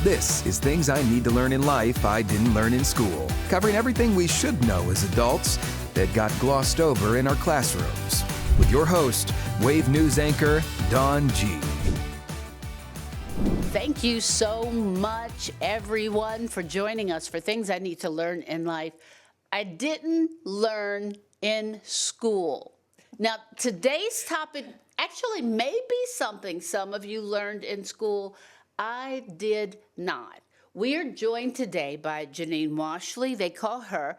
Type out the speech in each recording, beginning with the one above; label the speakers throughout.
Speaker 1: This is Things I Need to Learn in Life I Didn't Learn in School, covering everything we should know as adults that got glossed over in our classrooms. With your host, Wave News anchor, Dawne Gee.
Speaker 2: Thank you so much, everyone, for joining us for Things I Need to Learn in Life I Didn't Learn in School. Now, today's topic actually may be something some of you learned in school. I did not. We are joined today by Janine Washle. They call her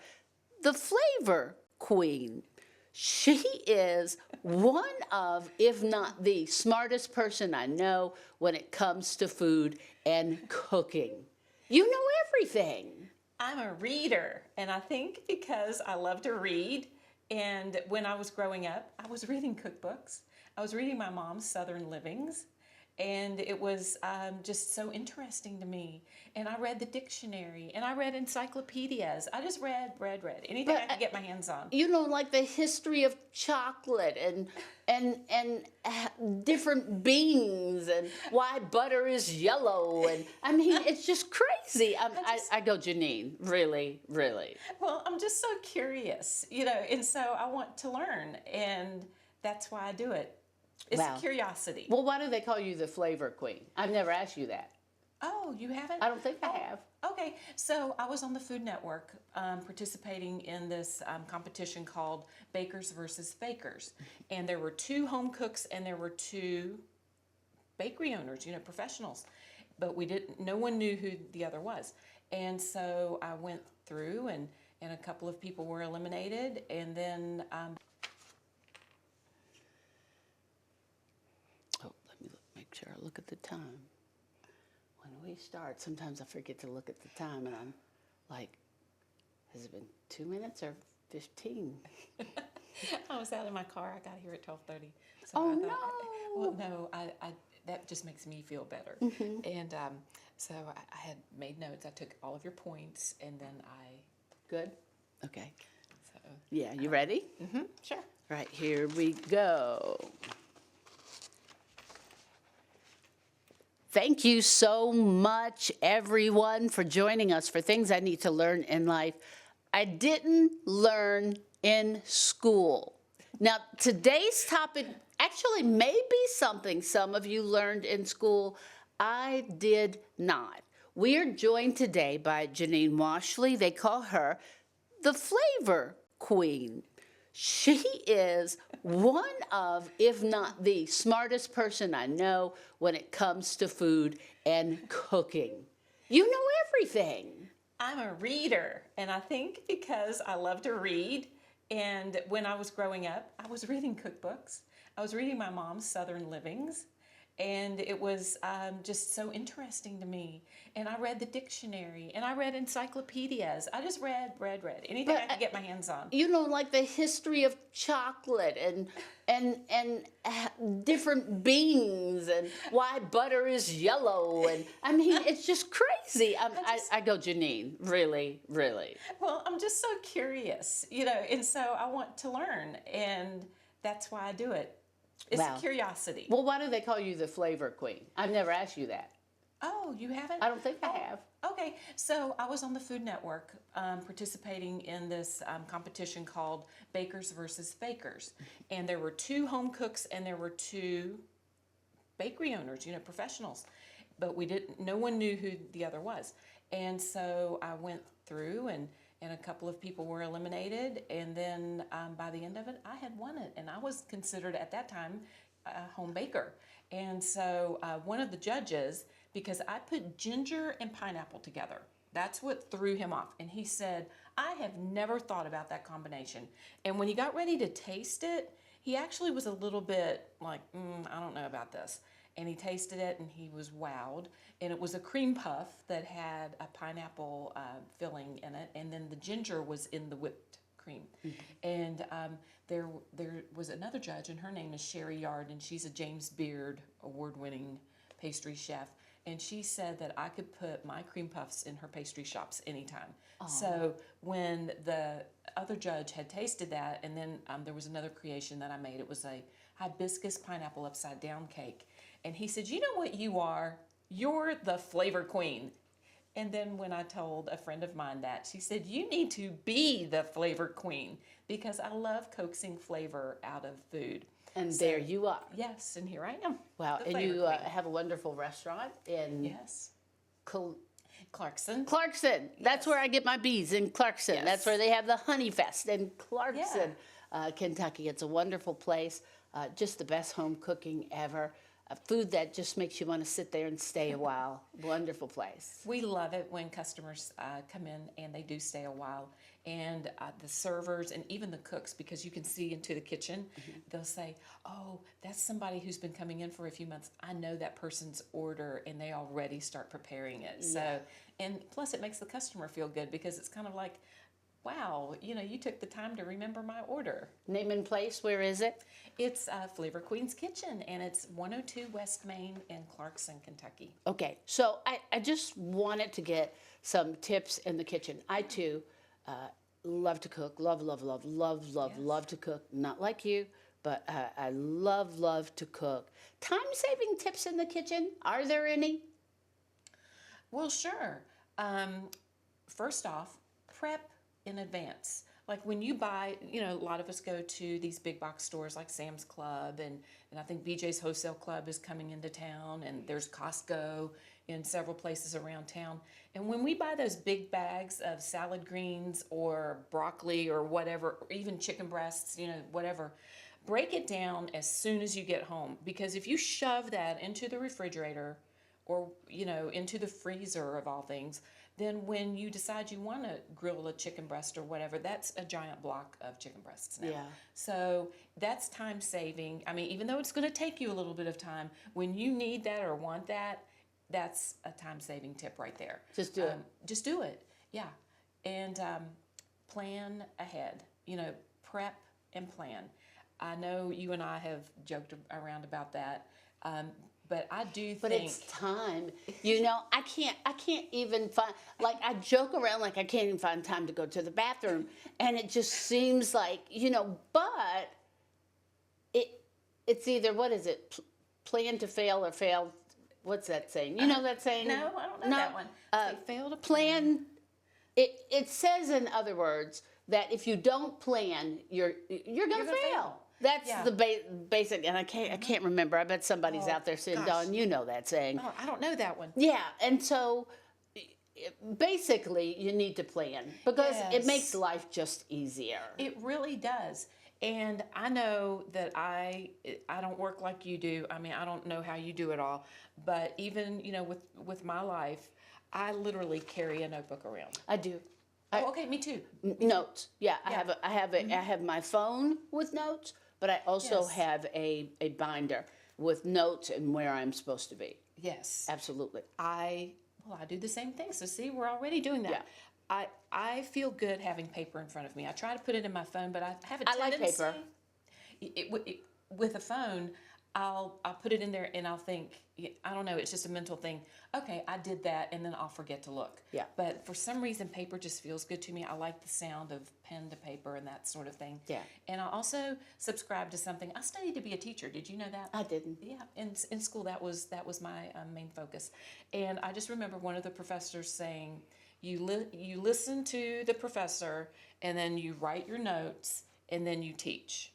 Speaker 2: the Flavor Queen. She is one of, if not the smartest person I know when it comes to food and cooking. You know everything.
Speaker 3: I'm a reader, and I think because I love to read, and when I was growing up, I was reading cookbooks. I was reading my mom's Southern Livings, and it was just so interesting to me. And I read the dictionary, and I read encyclopedias. I just read. Anything I could get my hands on.
Speaker 2: You know, like the history of chocolate and different beans and why butter is yellow. And I mean, it's just crazy. I go, Janine, really.
Speaker 3: Well, I'm just so curious, and so I want to learn, and that's why I do it. It's a curiosity.
Speaker 2: Well, why do they call you the Flavor Queen? I've never asked you that.
Speaker 3: Oh, you haven't?
Speaker 2: I don't think I have.
Speaker 3: Okay, so I was on the Food Network participating in this competition called Bakers versus Fakers. And there were 2 home cooks and there were 2 bakery owners, professionals. But no one knew who the other was. And so I went through and a couple of people were eliminated. And then
Speaker 2: Make sure I look at the time. When we start, sometimes I forget to look at the time, and I'm like, has it been 2 minutes or 15?
Speaker 3: I was out in my car. I got here at 12:30. So
Speaker 2: Oh,
Speaker 3: I thought,
Speaker 2: no.
Speaker 3: Well, no, I that just makes me feel better.
Speaker 2: Mm-hmm.
Speaker 3: And so I had made notes. I took all of your points, and then
Speaker 2: Good? Okay.
Speaker 3: So
Speaker 2: Yeah, you ready?
Speaker 3: mm-hmm, sure.
Speaker 2: Right, here we go. Thank you so much, everyone, for joining us for Things I Need to Learn in Life I Didn't Learn in School. Now, today's topic actually may be something some of you learned in school. I did not. We are joined today by Janine Washle. They call her the Flavor Queen. She is one of, if not the smartest person I know when it comes to food and cooking. You know everything.
Speaker 3: I'm a reader, and I think because I love to read, and when I was growing up, I was reading cookbooks. I was reading my mom's Southern Livings, and it was just so interesting to me. And I read the dictionary, and I read encyclopedias. I just read. Anything I could get my hands on.
Speaker 2: You know, like the history of chocolate and different beans and why butter is yellow. And I mean, it's just crazy. I go, Janine, really.
Speaker 3: Well, I'm just so curious, and so I want to learn, and that's why I do it. It's a curiosity.
Speaker 2: Well, why do they call you the Flavor Queen? I've never asked you that.
Speaker 3: Oh, you haven't?
Speaker 2: I don't think I have.
Speaker 3: Okay, so I was on the Food Network participating in this competition called Bakers versus Fakers. And there were 2 home cooks and there were 2 bakery owners, professionals. But no one knew who the other was. And so I went through and a couple of people were eliminated. And then by the end of it, I had won it. And I was considered at that time a home baker. And so one of the judges, because I put ginger and pineapple together, that's what threw him off. And he said, I have never thought about that combination. And when he got ready to taste it, he actually was a little bit like, I don't know about this. And he tasted it and he was wowed. And it was a cream puff that had a pineapple filling in it. And then the ginger was in the whipped cream. Mm-hmm. And there was another judge, and her name is Sherry Yard, and she's a James Beard award-winning pastry chef. And she said that I could put my cream puffs in her pastry shops anytime. Aww. So when the other judge had tasted that, and then there was another creation that I made. It was a hibiscus pineapple upside down cake. And he said, you know what you are? you're the flavor queen. And then when I told a friend of mine that, she said, you need to be the flavor queen, because I love coaxing flavor out of food.
Speaker 2: And there you are.
Speaker 3: Yes, and here I am.
Speaker 2: Wow,
Speaker 3: the
Speaker 2: and
Speaker 3: flavor
Speaker 2: you
Speaker 3: queen.
Speaker 2: have a wonderful restaurant in
Speaker 3: Yes.
Speaker 2: Col-
Speaker 3: Clarkson.
Speaker 2: Clarkson. That's where I get my bees, in Clarkson.
Speaker 3: Yes.
Speaker 2: That's where they have the Honey Fest in Clarkson, Kentucky. It's a wonderful place. Just the best home cooking ever. Food that just makes you want to sit there and stay a while. Wonderful place.
Speaker 3: We love it when customers come in and they do stay a while. And the servers and even the cooks, because you can see into the kitchen, they'll say, oh, that's somebody who's been coming in for a few months. I know that person's order, and they already start preparing it. So, and plus it makes the customer feel good, because it's kind of like, wow, you took the time to remember my order.
Speaker 2: Name and place, where is it?
Speaker 3: It's Flavor Queen's Kitchen, and it's 102 West Main in Clarkson, Kentucky.
Speaker 2: Okay, so I just wanted to get some tips in the kitchen. I too love to cook, love to cook. Not like you, but I love to cook. Time-saving tips in the kitchen, are there any?
Speaker 3: Well, sure. First off, prep in advance. Like when you buy, a lot of us go to these big box stores like Sam's Club, and I think BJ's Wholesale Club is coming into town, and there's Costco in several places around town. And when we buy those big bags of salad greens or broccoli or whatever, or even chicken breasts, whatever, break it down as soon as you get home. Because if you shove that into the refrigerator or, into the freezer of all things, then when you decide you want to grill a chicken breast or whatever, that's a giant block of chicken breasts now.
Speaker 2: Yeah.
Speaker 3: So that's time saving. I mean, even though it's going to take you a little bit of time, when you need that or want that, that's a time saving tip right there.
Speaker 2: Just do it.
Speaker 3: Just do it. Yeah. And plan ahead. Prep and plan. I know you and I have joked around about that. But I do think.
Speaker 2: But it's time. I can't even find, I joke around like I can't even find time to go to the bathroom. And it just seems like, but it's either, what is it? Plan to fail or fail. What's that saying? You know that saying?
Speaker 3: No, I don't know that one. Fail to
Speaker 2: plan. It says, in other words, that if you don't plan, you're gonna fail. That's the basic, and I can't remember. I bet somebody's out there saying, Dawn, you know that saying.
Speaker 3: Oh, I don't know that one.
Speaker 2: Yeah, and so basically you need to plan, because it makes life just easier.
Speaker 3: It really does. And I know that I don't work like you do. I mean, I don't know how you do it all, but even, with my life, I literally carry a notebook around.
Speaker 2: I do.
Speaker 3: Okay, me too.
Speaker 2: Notes. Yeah, I have my phone with notes, but I also have a binder with notes and where I'm supposed to be.
Speaker 3: Yes.
Speaker 2: Absolutely.
Speaker 3: I do the same thing. So see, we're already doing that.
Speaker 2: Yeah.
Speaker 3: I feel good having paper in front of me. I try to put it in my phone, but I have a
Speaker 2: I
Speaker 3: tendency.
Speaker 2: like paper.
Speaker 3: With a phone, I'll put it in there and I'll think, I don't know, it's just a mental thing. Okay, I did that, and then I'll forget to look.
Speaker 2: Yeah.
Speaker 3: But for some reason, paper just feels good to me. I like the sound of pen to paper and that sort of thing.
Speaker 2: Yeah.
Speaker 3: And I also subscribe to something. I studied to be a teacher. Did you know that?
Speaker 2: I didn't.
Speaker 3: Yeah. In school, that was my main focus. And I just remember one of the professors saying, you listen to the professor, and then you write your notes, and then you teach.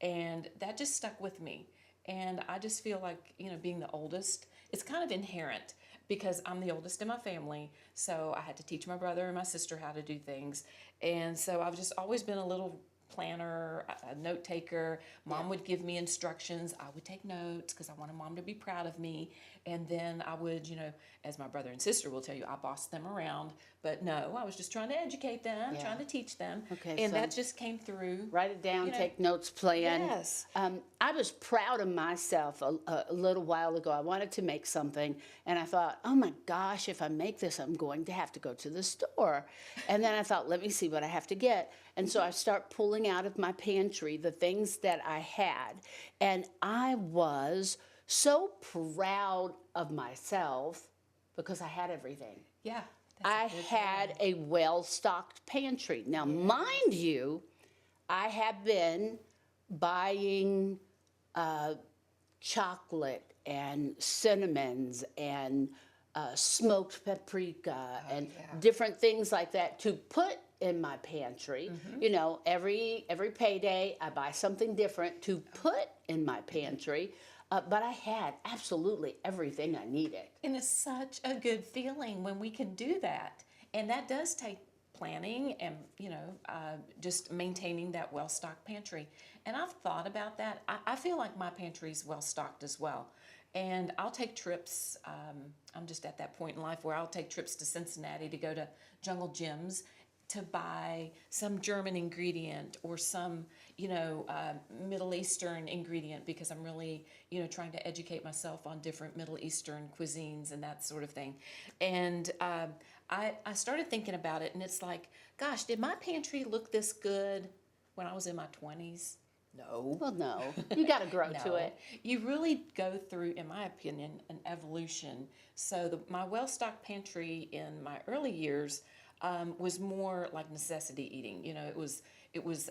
Speaker 3: And that just stuck with me. And I just feel like, being the oldest, it's kind of inherent, because I'm the oldest in my family. So I had to teach my brother and my sister how to do things. And so I've just always been a little planner, a note taker. Mom would give me instructions. I would take notes because I wanted Mom to be proud of me. And then I would, as my brother and sister will tell you, I bossed them around. But no, I was just trying to educate them, trying to teach them.
Speaker 2: Okay,
Speaker 3: and
Speaker 2: so
Speaker 3: that just came through.
Speaker 2: Write it down, take notes, plan.
Speaker 3: Yes.
Speaker 2: I was proud of myself a little while ago. I wanted to make something, and I thought, oh my gosh, if I make this, I'm going to have to go to the store. And then I thought, let me see what I have to get. And so I start pulling out of my pantry the things that I had. And I was so proud of myself because I had everything.
Speaker 3: Yeah.
Speaker 2: I had a well-stocked pantry. Now, mind you, I have been buying chocolate and cinnamons and smoked paprika and
Speaker 3: yeah.
Speaker 2: different things like that to put in my pantry. You know, every payday I buy something different to put in my pantry. But I had absolutely everything I needed.
Speaker 3: And it's such a good feeling when we can do that. And that does take planning and, just maintaining that well-stocked pantry. And I've thought about that. I feel like my pantry's well-stocked as well. And I'll take trips. I'm just at that point in life where I'll take trips to Cincinnati to go to Jungle Gyms to buy some German ingredient or some, Middle Eastern ingredient, because I'm really, trying to educate myself on different Middle Eastern cuisines and that sort of thing. And I started thinking about it, and it's like, gosh, did my pantry look this good when I was in my 20s? No.
Speaker 2: Well, no, you got to grow to
Speaker 3: No.
Speaker 2: it.
Speaker 3: You really go through, in my opinion, an evolution. So my well-stocked pantry in my early years was more like necessity eating. It was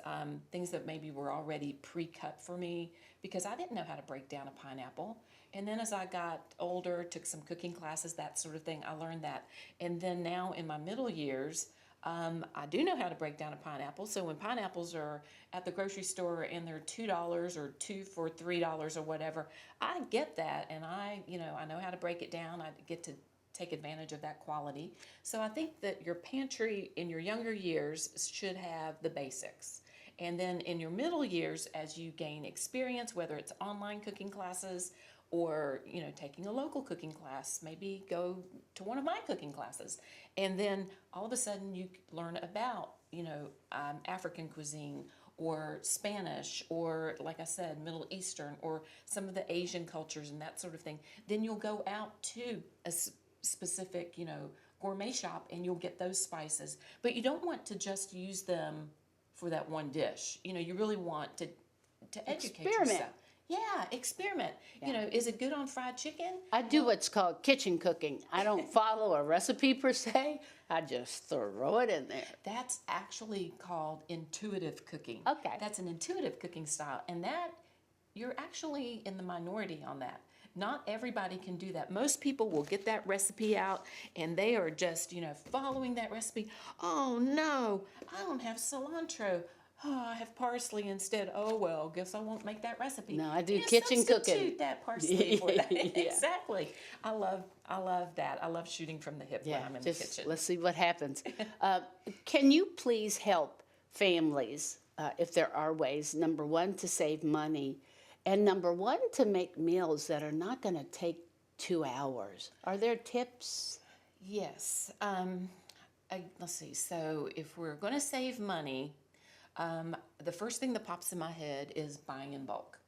Speaker 3: things that maybe were already pre-cut for me because I didn't know how to break down a pineapple. And then as I got older, took some cooking classes, that sort of thing, I learned that. And then now in my middle years, I do know how to break down a pineapple. So when pineapples are at the grocery store and they're $2 or 2 for $3 or whatever, I get that, and I know how to break it down. I get to take advantage of that quality. So I think that your pantry in your younger years should have the basics. And then in your middle years, as you gain experience, whether it's online cooking classes or taking a local cooking class, maybe go to one of my cooking classes, and then all of a sudden you learn about African cuisine or Spanish or, like I said, Middle Eastern or some of the Asian cultures and that sort of thing. Then you'll go out to a specific gourmet shop and you'll get those spices, but you don't want to just use them for that one dish. You really want to educate yourself. Yeah, experiment.
Speaker 2: Yeah.
Speaker 3: Is it good on fried chicken?
Speaker 2: I do what's called kitchen cooking. I don't follow a recipe per se. I just throw it in there.
Speaker 3: That's actually called intuitive cooking.
Speaker 2: Okay.
Speaker 3: That's an intuitive cooking style, and that you're actually in the minority on that. Not everybody can do that. Most people will get that recipe out and they are just, following that recipe. Oh no, I don't have cilantro. Oh, I have parsley instead. Oh well, guess I won't make that recipe.
Speaker 2: No, I do kitchen cooking.
Speaker 3: Substitute that parsley for that.
Speaker 2: Yeah.
Speaker 3: Exactly. I love that. I love shooting from the hip when I'm in the kitchen.
Speaker 2: Let's see what happens. Can you please help families, if there are ways, number one, to save money, and number one, to make meals that are not going to take 2 hours? Are there tips?
Speaker 3: Yes. Let's see. So if we're going to save money, the first thing that pops in my head is buying in bulk.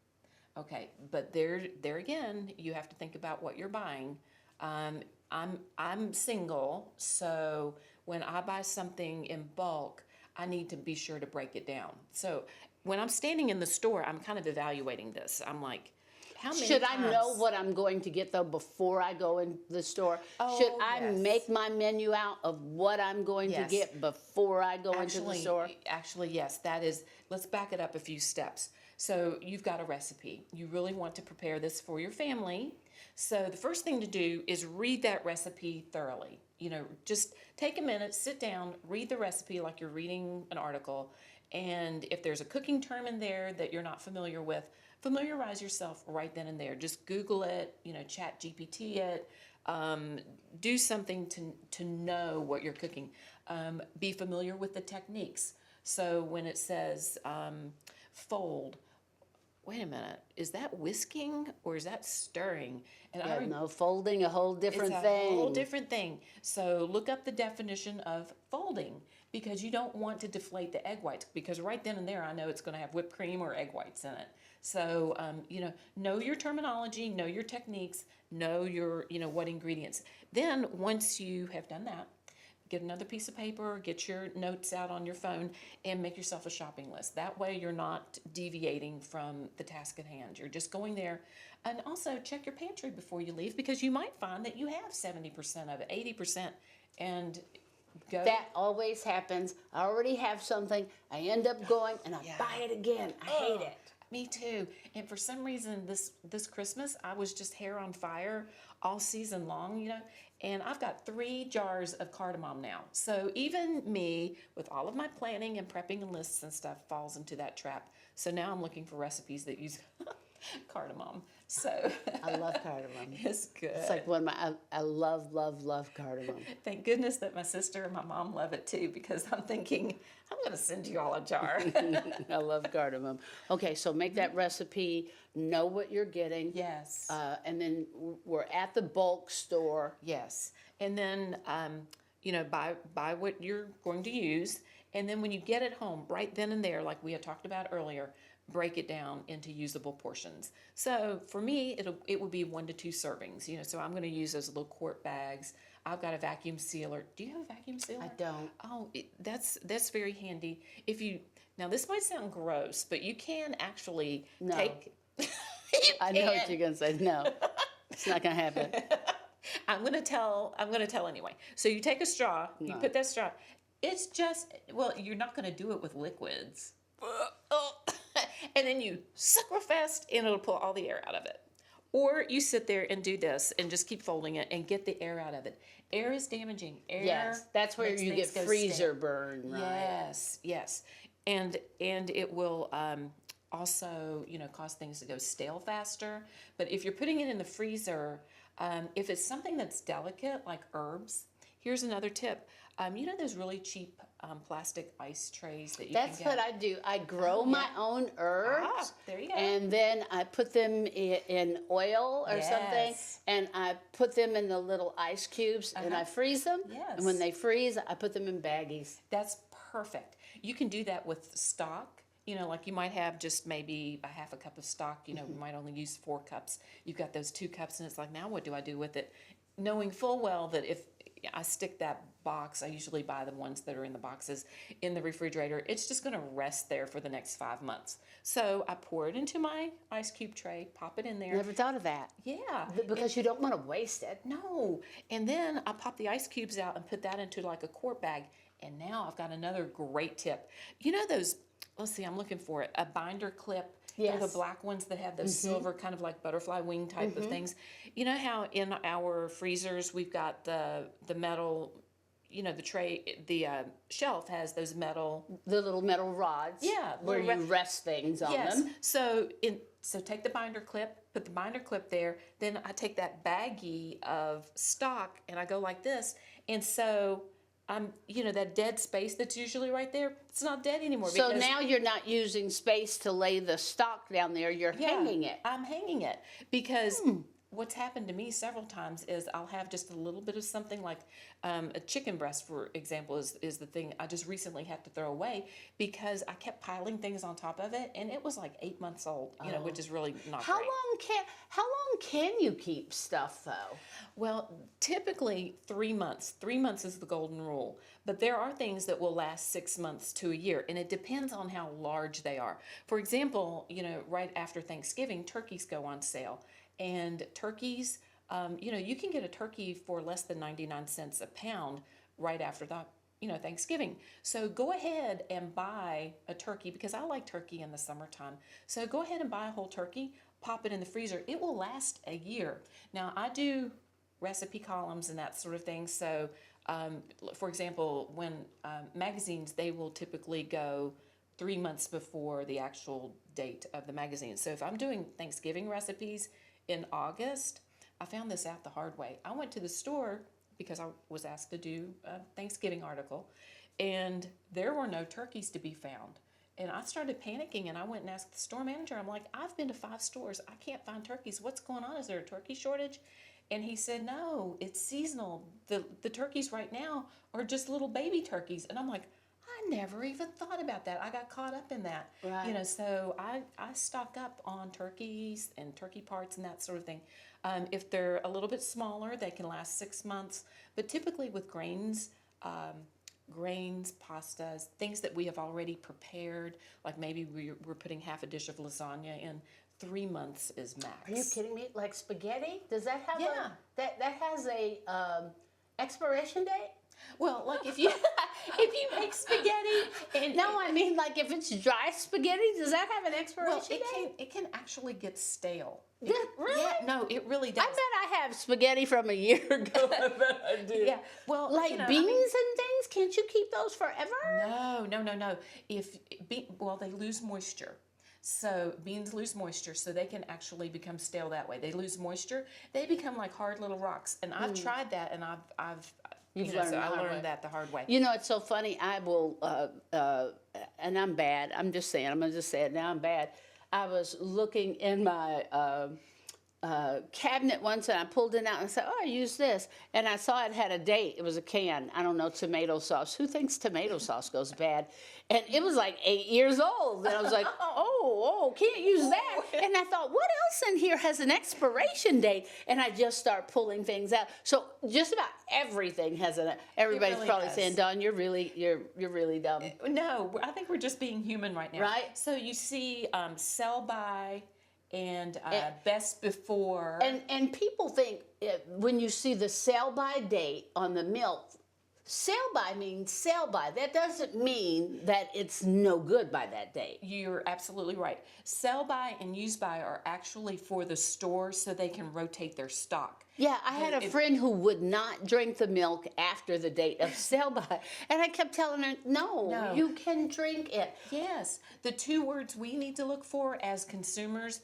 Speaker 3: Okay, but there again, you have to think about what you're buying. I'm single, so when I buy something in bulk, I need to be sure to break it down. So when I'm standing in the store, I'm kind of evaluating this. I'm like, how many
Speaker 2: Should
Speaker 3: times?
Speaker 2: I know what I'm going to get, though, before I go in the store?
Speaker 3: Oh,
Speaker 2: Should I
Speaker 3: yes.
Speaker 2: make my menu out of what I'm going to
Speaker 3: Yes.
Speaker 2: get before I go into the store?
Speaker 3: Actually, yes, that is, let's back it up a few steps. So you've got a recipe. You really want to prepare this for your family. So the first thing to do is read that recipe thoroughly. Just take a minute, sit down, read the recipe like you're reading an article. And if there's a cooking term in there that you're not familiar with, familiarize yourself right then and there. Just Google it, Chat GPT it, do something to know what you're cooking. Be familiar with the techniques. So when it says fold, wait a minute, is that whisking or is that stirring? And
Speaker 2: No, folding, a whole different
Speaker 3: it's
Speaker 2: thing.
Speaker 3: a whole different thing. So look up the definition of folding, because you don't want to deflate the egg whites, because right then and there I know it's going to have whipped cream or egg whites in it. So, know your terminology, know your techniques, know your, what ingredients. Then once you have done that, get another piece of paper, get your notes out on your phone, and make yourself a shopping list. That way you're not deviating from the task at hand. You're just going there. And also check your pantry before you leave, because you might find that you have 70% of it, 80%, and go.
Speaker 2: That always happens. I already have something. I end up going and I buy it again. I hate it.
Speaker 3: Me too. And for some reason, this Christmas, I was just hair on fire all season long, you know. And I've got 3 jars of cardamom now. So even me, with all of my planning and prepping and lists and stuff, falls into that trap. So now I'm looking for recipes that use cardamom. So
Speaker 2: I love cardamom.
Speaker 3: it's good.
Speaker 2: It's like one of my, I love, love, love cardamom.
Speaker 3: Thank goodness that my sister and my mom love it too, because I'm thinking, I'm going to send you all a jar.
Speaker 2: I love cardamom. Okay, so make that recipe, know what you're getting.
Speaker 3: Yes.
Speaker 2: And then we're at the bulk store.
Speaker 3: Yes. And then, you know, buy what you're going to use. And then when you get it home, right then and there, like we had talked about earlier, break it down into usable portions. So for me, it would be 1 to 2 servings. You know, so I'm going to use those little quart bags. I've got a vacuum sealer. Do you have a vacuum sealer?
Speaker 2: I don't.
Speaker 3: Oh, that's very handy. Now this might sound gross, but you can actually take.
Speaker 2: I know what you're going to say. No, it's not going to happen.
Speaker 3: I'm going to tell anyway. So you take a straw, you put that straw. It's just, well, you're not going to do it with liquids. And then you suck real fast and it'll pull all the air out of it. Or you sit there and do this and just keep folding it and get the air out of it. Air is damaging. Air
Speaker 2: Yes, that's where
Speaker 3: makes
Speaker 2: you
Speaker 3: things
Speaker 2: get
Speaker 3: go
Speaker 2: freezer
Speaker 3: stale.
Speaker 2: burn, right?
Speaker 3: Yes, yes. And it will also, you know, cause things to go stale faster. But if you're putting it in the freezer, if it's something that's delicate, like herbs, here's another tip. You know those really cheap plastic ice trays that you
Speaker 2: That's
Speaker 3: can get?
Speaker 2: what I do. I grow my own herbs.
Speaker 3: There you go.
Speaker 2: And then I put them in oil or something.
Speaker 3: Yes.
Speaker 2: And I put them in the little ice cubes and I freeze them.
Speaker 3: Yes.
Speaker 2: And when they freeze, I put them in baggies.
Speaker 3: That's perfect. You can do that with stock. You know, like you might have just maybe a half a cup of stock. You know, we might only use 4 cups. You've got those 2 cups, and it's like, now what do I do with it? Knowing full well that if I stick that box, I usually buy the ones that are in the boxes in the refrigerator, it's just going to rest there for the next 5 months. So I pour it into my ice cube tray, pop it in there.
Speaker 2: Never thought of that.
Speaker 3: Yeah.
Speaker 2: Because you don't want to waste it.
Speaker 3: No. And then I pop the ice cubes out and put that into like a quart bag. And now I've got another great tip. You know those, let's see, I'm looking for it, a binder clip.
Speaker 2: Yes.
Speaker 3: You know, the black ones that have those silver kind of like butterfly wing type of things. You know how in our freezers we've got the metal, you know, the tray, the shelf has those metal.
Speaker 2: The little metal rods.
Speaker 3: Yeah,
Speaker 2: Where
Speaker 3: little
Speaker 2: you rest things on
Speaker 3: Yes.
Speaker 2: them.
Speaker 3: So take the binder clip, put the binder clip there. Then I take that baggie of stock and I go like this. And so you know, that dead space that's usually right there, it's not dead anymore.
Speaker 2: So
Speaker 3: because
Speaker 2: now you're not using space to lay the stock down there. You're hanging it.
Speaker 3: I'm hanging it because what's happened to me several times is I'll have just a little bit of something like a chicken breast, for example, is the thing I just recently had to throw away because I kept piling things on top of it, and it was like 8 months old, you know, which is really not
Speaker 2: How
Speaker 3: great.
Speaker 2: long can you keep stuff though?
Speaker 3: Well, typically 3 months. 3 months is the golden rule. But there are things that will last 6 months to a year, and it depends on how large they are. For example, you know, right after Thanksgiving, turkeys go on sale. And turkeys, you know, you can get a turkey for less than 99 cents a pound right after the, you know, Thanksgiving. So go ahead and buy a turkey, because I like turkey in the summertime. So go ahead and buy a whole turkey, pop it in the freezer. It will last a year. Now, I do recipe columns and that sort of thing. So, for example, when magazines, they will typically go 3 months before the actual date of the magazine. So if I'm doing Thanksgiving recipes in August, I found this out the hard way. I went to the store because I was asked to do a Thanksgiving article, and there were no turkeys to be found. And I started panicking, and I went and asked the store manager. I'm like, I've been to 5 stores. I can't find turkeys. What's going on? Is there a turkey shortage? And he said, no, it's seasonal. The turkeys right now are just little baby turkeys. And I'm like, I never even thought about that. I got caught up in that.
Speaker 2: Right.
Speaker 3: You know, so I stock up on turkeys and turkey parts and that sort of thing. If they're a little bit smaller, they can last 6 months. But typically with grains, pastas, things that we have already prepared, like maybe we're putting half a dish of lasagna in, 3 months is max.
Speaker 2: Are you kidding me? Like spaghetti? Does that have
Speaker 3: Yeah.
Speaker 2: that has a expiration date?
Speaker 3: Well, like if you if you make spaghetti and
Speaker 2: No, I mean like if it's dry spaghetti, does that have an expiration
Speaker 3: well,
Speaker 2: date?
Speaker 3: it can actually get stale.
Speaker 2: Really?
Speaker 3: Yeah, no, it really does.
Speaker 2: I bet I have spaghetti from a year ago. I bet I do.
Speaker 3: Yeah, well,
Speaker 2: Like
Speaker 3: you know,
Speaker 2: beans and things, can't you keep those forever?
Speaker 3: No. Well, they lose moisture. So beans lose moisture, so they can actually become stale that way. They lose moisture, they become like hard little rocks. And I've tried that, and I've
Speaker 2: You've
Speaker 3: you know,
Speaker 2: learned
Speaker 3: so
Speaker 2: the
Speaker 3: I
Speaker 2: hard way.
Speaker 3: learned that the hard way.
Speaker 2: You know, it's so funny. I will, and I'm bad. I'm just saying. I'm gonna just say it now. I'm bad. I was looking in my cabinet once, and I pulled it out and said, "Oh, I use this," and I saw it had a date. It was a can. I don't know, tomato sauce. Who thinks tomato sauce goes bad? And it was like 8 years old, and I was like, "Oh, can't use that." And I thought, what else in here has an expiration date? And I just start pulling things out. So just about everything has an. Everybody's
Speaker 3: really
Speaker 2: probably
Speaker 3: does.
Speaker 2: saying, "Dawn, you're really dumb."
Speaker 3: No, I think we're just being human right now.
Speaker 2: Right.
Speaker 3: So you see, sell by and best before.
Speaker 2: And people think when you see the sell-by date on the milk, sell-by means sell-by. That doesn't mean that it's no good by that date.
Speaker 3: You're absolutely right. Sell by and use by are actually for the store so they can rotate their stock.
Speaker 2: Yeah, I had a friend who would not drink the milk after the date of sell-by, and I kept telling her, no, you can drink it.
Speaker 3: Yes. The two words we need to look for as consumers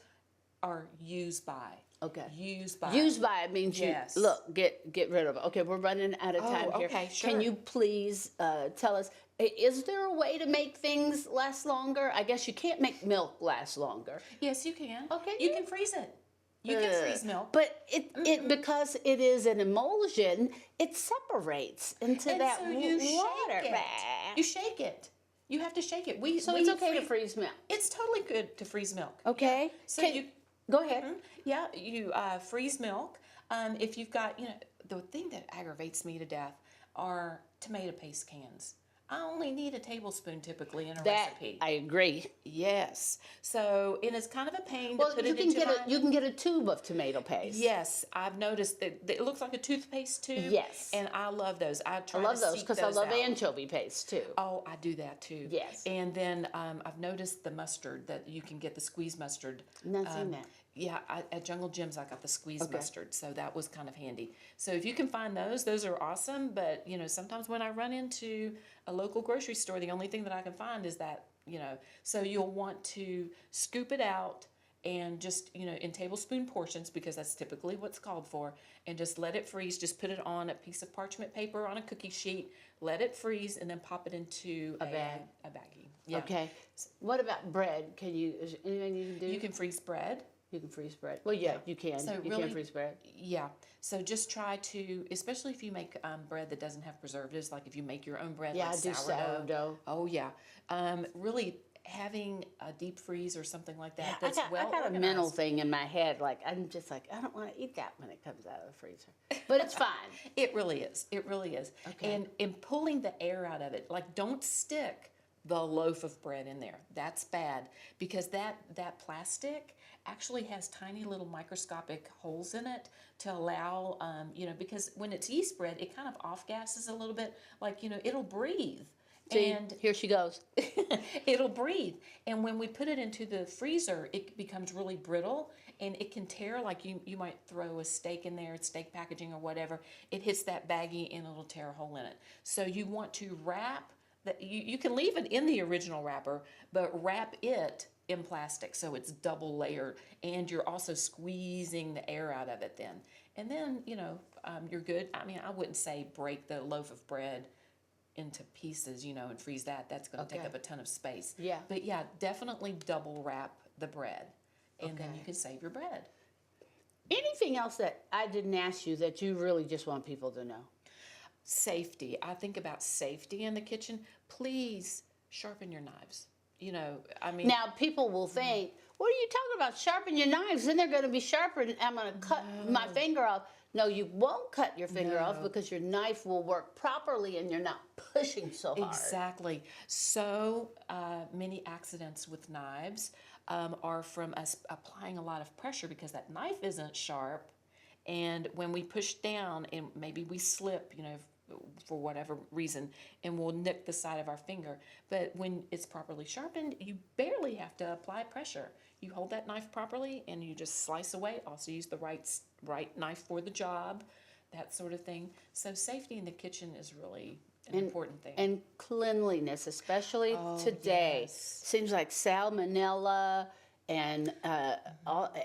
Speaker 3: are use by.
Speaker 2: Okay.
Speaker 3: Use by.
Speaker 2: Use by means
Speaker 3: Yes.
Speaker 2: you look, get rid of it. Okay, we're running out of time here.
Speaker 3: okay,
Speaker 2: Can
Speaker 3: sure.
Speaker 2: you please tell us, is there a way to make things last longer? I guess you can't make milk last longer.
Speaker 3: Yes, you can.
Speaker 2: Okay,
Speaker 3: You can freeze it. You can freeze milk.
Speaker 2: But it because it is an emulsion, it separates into
Speaker 3: And
Speaker 2: that
Speaker 3: so you
Speaker 2: water.
Speaker 3: shake it. You shake it. You have to shake it.
Speaker 2: So it's okay to freeze milk.
Speaker 3: It's totally good to freeze milk.
Speaker 2: Okay.
Speaker 3: So you
Speaker 2: Go ahead.
Speaker 3: Yeah, you freeze milk. If you've got, the thing that aggravates me to death are tomato paste cans. I only need a tablespoon typically in a recipe.
Speaker 2: I agree.
Speaker 3: Yes. So, and it's kind of a pain
Speaker 2: Well,
Speaker 3: to put
Speaker 2: you
Speaker 3: it
Speaker 2: can
Speaker 3: into
Speaker 2: get
Speaker 3: my...
Speaker 2: you can get a tube of tomato paste.
Speaker 3: Yes, I've noticed that it looks like a toothpaste tube.
Speaker 2: Yes.
Speaker 3: And I love those. I
Speaker 2: love
Speaker 3: to
Speaker 2: those
Speaker 3: seek
Speaker 2: because I love
Speaker 3: out.
Speaker 2: anchovy paste too.
Speaker 3: Oh, I do that too.
Speaker 2: Yes.
Speaker 3: And then I've noticed the mustard that you can get the squeeze mustard.
Speaker 2: Not seen that.
Speaker 3: Yeah, at Jungle Jim's I got the squeeze mustard, so that was kind of handy. So if you can find those are awesome. But sometimes when I run into a local grocery store, the only thing that I can find is that So you'll want to scoop it out and just in tablespoon portions because that's typically what's called for, and just let it freeze. Just put it on a piece of parchment paper on a cookie sheet, let it freeze, and then pop it into a baggie. Yeah.
Speaker 2: Okay. What about bread? Is there anything you can do?
Speaker 3: You can freeze bread.
Speaker 2: You can freeze bread. Well, yeah, you can.
Speaker 3: So
Speaker 2: you
Speaker 3: really-
Speaker 2: can freeze bread.
Speaker 3: Yeah. So just try to, especially if you make bread that doesn't have preservatives, like if you make your own bread,
Speaker 2: Yeah,
Speaker 3: like
Speaker 2: I do sourdough.
Speaker 3: Oh yeah. Really having a deep freeze or something like that.
Speaker 2: I
Speaker 3: That's
Speaker 2: got a
Speaker 3: organized.
Speaker 2: mental thing in my head. Like I'm just like I don't want to eat that when it comes out of the freezer, but it's fine.
Speaker 3: It really is. It really is.
Speaker 2: Okay.
Speaker 3: And in pulling the air out of it, like don't stick the loaf of bread in there. That's bad because that plastic actually has tiny little microscopic holes in it to allow, because when it's yeast bread, it kind of off gases a little bit, like, it'll breathe.
Speaker 2: See,
Speaker 3: And
Speaker 2: here she goes.
Speaker 3: it'll breathe. And when we put it into the freezer, it becomes really brittle and it can tear. Like you might throw a steak in there, steak packaging or whatever. It hits that baggie and it'll tear a hole in it. So you want to wrap that. You can leave it in the original wrapper, but wrap it in plastic so it's double layered, and you're also squeezing the air out of it then. And then, you're good. I mean, I wouldn't say break the loaf of bread into pieces, and freeze that. That's going to take
Speaker 2: Okay.
Speaker 3: up a ton of space.
Speaker 2: Yeah.
Speaker 3: But yeah, definitely double wrap the bread, and then
Speaker 2: Okay.
Speaker 3: you can save your bread.
Speaker 2: Anything else that I didn't ask you that you really just want people to know?
Speaker 3: Safety. I think about safety in the kitchen. Please sharpen your knives. I mean,
Speaker 2: Now, people will think, what are you talking about? Sharpen your knives, then they're going to be sharpened. I'm going to cut my finger off. No, you won't cut your finger off because your knife will work properly and you're not pushing so hard.
Speaker 3: exactly. So many accidents with knives are from us applying a lot of pressure because that knife isn't sharp. And when we push down and maybe we slip, for whatever reason, and we'll nick the side of our finger. But when it's properly sharpened, you barely have to apply pressure. You hold that knife properly and you just slice away. Also use the right knife for the job, that sort of thing. So safety in the kitchen is really an important thing.
Speaker 2: And cleanliness, especially today.
Speaker 3: Yes.
Speaker 2: Seems like salmonella and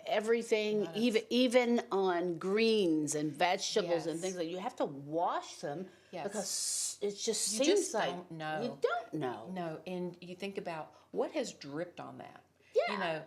Speaker 2: everything, even on greens and vegetables and
Speaker 3: Yes.
Speaker 2: things like you have to wash them because it just
Speaker 3: You
Speaker 2: seems
Speaker 3: just
Speaker 2: like
Speaker 3: don't know.
Speaker 2: you don't know.
Speaker 3: No, and you think about what has dripped on that.
Speaker 2: Yeah.
Speaker 3: You know,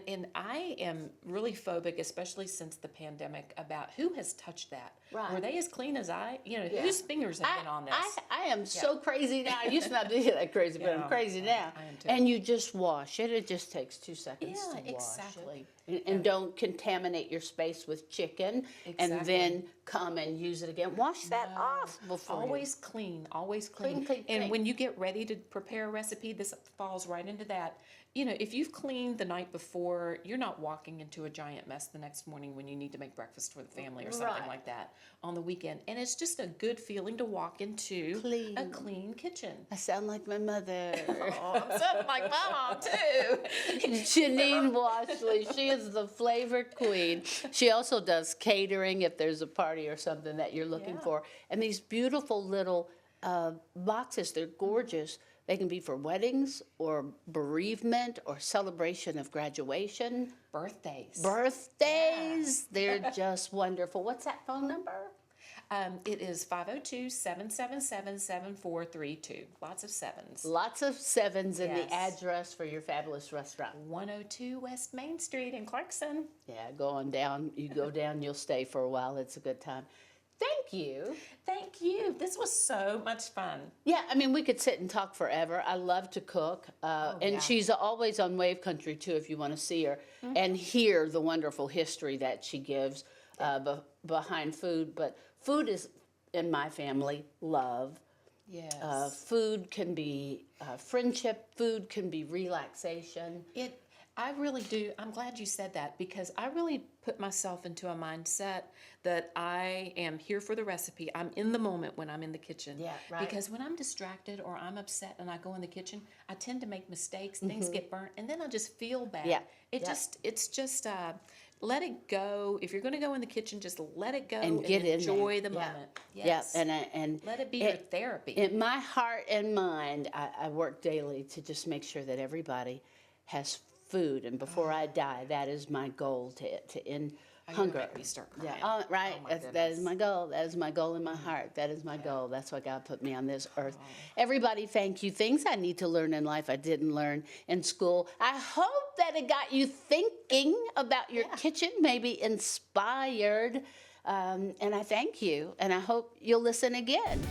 Speaker 3: and I am really phobic, especially since the pandemic, about who has touched that.
Speaker 2: Right.
Speaker 3: Were they as clean as whose fingers have been on this?
Speaker 2: I am so crazy now. I used to not be that crazy, but I'm crazy now.
Speaker 3: I am too.
Speaker 2: And you just wash it. It just takes 2 seconds to wash
Speaker 3: exactly.
Speaker 2: it. And don't contaminate your space with chicken and then come and use it again. Wash that off before
Speaker 3: Always clean, always clean.
Speaker 2: Clean.
Speaker 3: And when you get ready to prepare a recipe, this falls right into that. You know, if you've cleaned the night before, you're not walking into a giant mess the next morning when you need to make breakfast for the family or something like that on the weekend. And it's just a good feeling to walk into a clean kitchen.
Speaker 2: I sound like my mother.
Speaker 3: Oh, I'm sounding like my mom too.
Speaker 2: Janine Washle, she is the flavor queen. She also does catering if there's a party or something that you're looking for. And these beautiful little boxes, they're gorgeous. They can be for weddings or bereavement or celebration of graduation. Birthdays. They're just wonderful. What's that phone number?
Speaker 3: It is 502-777-7432. Lots of sevens.
Speaker 2: Lots of sevens in
Speaker 3: Yes.
Speaker 2: the address for your fabulous restaurant.
Speaker 3: 102 West Main Street in Clarkson.
Speaker 2: Yeah, go on down. You go down, you'll stay for a while. It's a good time. Thank you.
Speaker 3: Thank you. This was so much fun.
Speaker 2: Yeah, I mean, we could sit and talk forever. I love to cook. And she's always on Wave Country, too, if you want to see her and hear the wonderful history that she gives behind food. But food is, in my family, love.
Speaker 3: Yes.
Speaker 2: Food can be friendship. Food can be relaxation.
Speaker 3: I really do. I'm glad you said that because I really put myself into a mindset that I am here for the recipe. I'm in the moment when I'm in the kitchen.
Speaker 2: Yeah, right.
Speaker 3: Because when I'm distracted or I'm upset and I go in the kitchen, I tend to make mistakes. Things get burnt, and then I just feel bad.
Speaker 2: Yeah.
Speaker 3: It's just let it go. If you're going to go in the kitchen, just let it go
Speaker 2: And get in there.
Speaker 3: enjoy the moment. Yes.
Speaker 2: Yeah, and
Speaker 3: let it be your therapy.
Speaker 2: In my heart and mind, I work daily to just make sure that everybody has food, and before I die, that is my goal to end hunger.
Speaker 3: Make me start crying.
Speaker 2: Yeah, right.
Speaker 3: Oh, my
Speaker 2: That is my goal. That is my goal in my heart. That is my goal. That's why God put me on this earth. Everybody, thank you. Things I need to learn in life I didn't learn in school. I hope that it got you thinking about your kitchen, maybe inspired. And I thank you, and I hope you'll listen again.